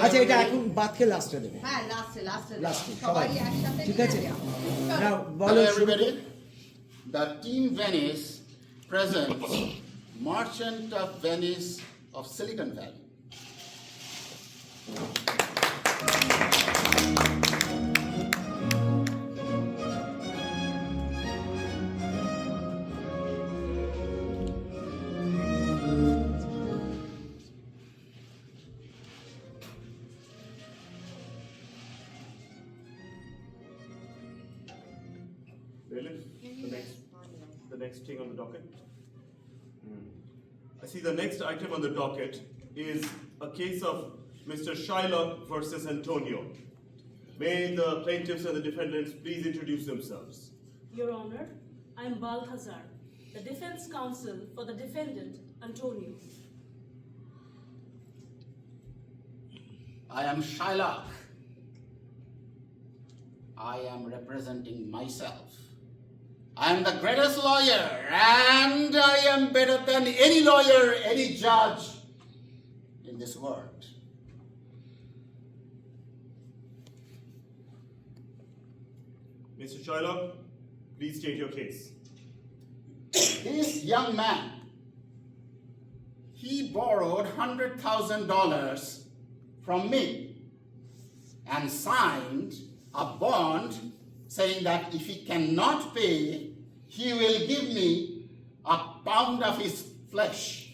আচ্ছা এটা এখন বাদ খেয়ে লাস্টে দেবে হ্যাঁ লাস্টে লাস্টে সবাই সবাই একসাথে ঠিক আছে নিয়ে নাও Hello বলো শুরু everybody. The Team Venice presents Merchant of Venice of Silicon Valley. Bailiff, the next thing on the docket. I see the next item on the docket is a case of Mr. Shylock versus Antonio. May the plaintiffs and the defendants please introduce themselves. Your Honor, I am Balthazar, the defense counsel for the defendant, Antonio. I am Shylock. I am representing myself. I am the greatest lawyer, and I am better than any lawyer, any judge in this world. Mr. Shylock, please state your case. This young man, he borrowed $100,000 from me and signed a bond saying that if he cannot pay, he will give me a pound of his flesh.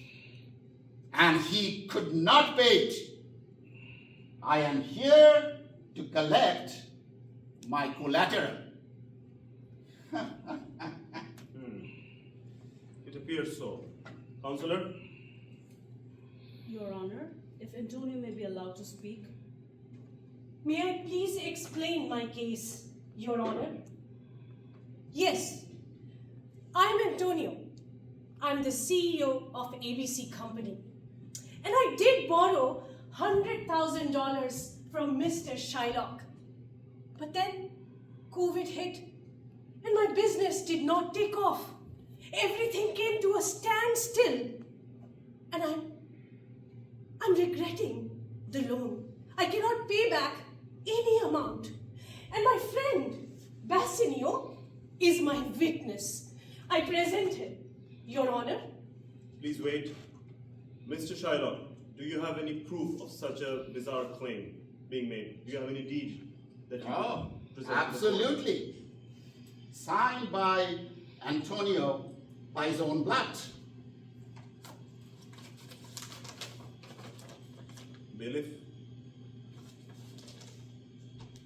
And he could not pay it. I am here to collect my collateral. It appears so. Counselor? Your Honor, if Antonio may be allowed to speak. May I please explain my case, Your Honor? Yes, I'm Antonio. I'm the CEO of ABC Company. And I did borrow $100,000 from Mr. Shylock. But then COVID hit and my business did not take off. Everything came to a standstill. And I'm regretting the loan. I cannot pay back any amount. And my friend, Bassanio, is my witness. I present him, Your Honor. Please wait. Mr. Shylock, do you have any proof of such a bizarre claim being made? Do you have any deed that you Oh, can present to the court? absolutely. Signed by Antonio by his own blood. Bailiff?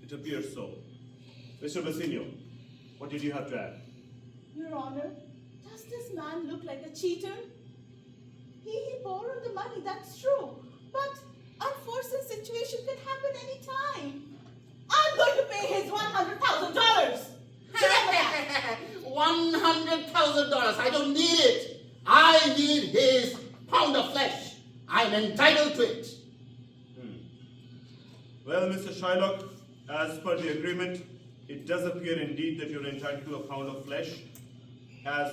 It appears so. Mr. Bassanio, what did you have to add? Your Honor, does this man look like a cheater? He borrowed the money, that's true. But unforeseen situation can happen any time. I'm going to pay his $100,000. $100,000. I don't need it. I need his pound of flesh. I'm entitled to it. Well, Mr. Shylock, as per the agreement, it does appear indeed that you're entitled to a pound of flesh. As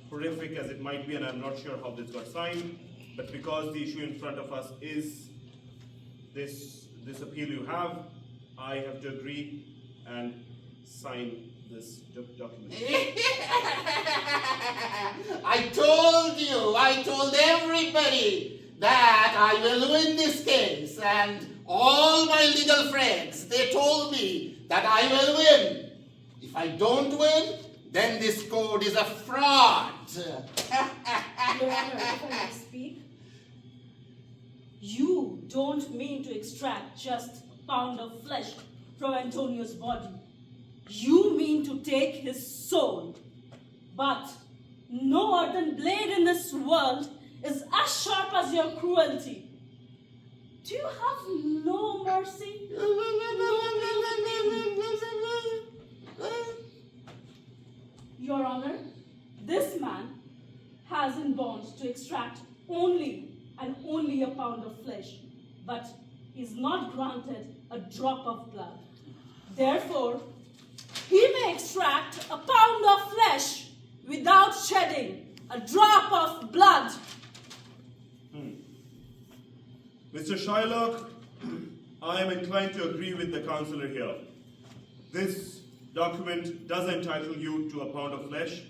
horrific as it might be, and I'm not sure how this got signed, but because the issue in front of us is this appeal you have, I have to agree and sign this document. I told everybody that I will win this case, and all my legal friends, they told me that I will win. If I don't win, then this code is a fraud. Your Honor, if I may speak. You don't mean to extract just a pound of flesh from Antonio's body. You mean to take his soul. But no earthen blade in this world is as sharp as your cruelty. Do you have no mercy? Your Honor, this man has in bond to extract only and only a pound of flesh, but is not granted a drop of blood. Therefore, he may extract a pound of flesh without shedding a drop of blood. Mr. Shylock, I am inclined to agree with the counselor here. This document does entitle you to a pound of flesh.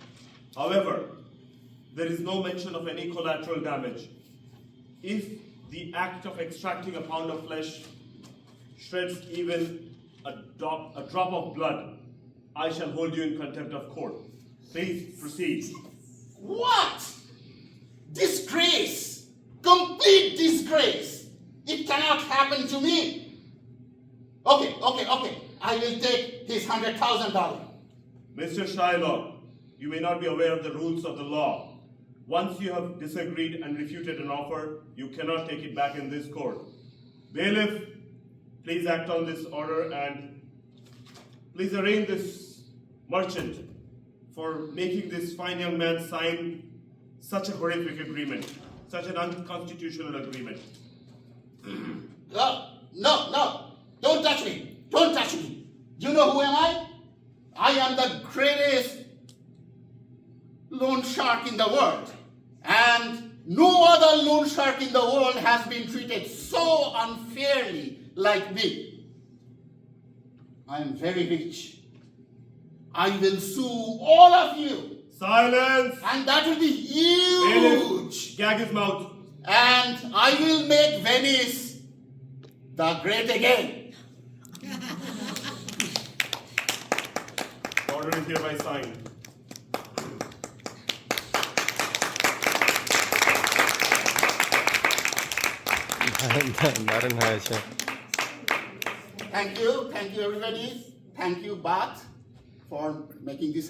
However, there is no mention of any collateral damage. If the act of extracting a pound of flesh shreds even a drop of blood, I shall hold you in contempt of court. Please proceed. What? Disgrace! Complete disgrace! It cannot happen to me. Okay. I will take his $100,000. Mr. Shylock, you may not be aware of the rules of the law. Once you have disagreed and refuted an offer, you cannot take it back in this court. Bailiff, please act on this order and please arraign this merchant for making this fine young man sign such a horrific agreement, such an unconstitutional agreement. No. Don't touch me. Don't touch me. You know who am I? I am the greatest loan shark in the world. And no other loan shark in the world has been treated so unfairly like me. I am very rich. I will sue all of you. Silence! And that will be Bailiff, huge. gag his mouth. And I will make Venice the great again. Order is hereby signed. দারুণ হয়েছে Thank you everybody. Thank you, Bath, for making this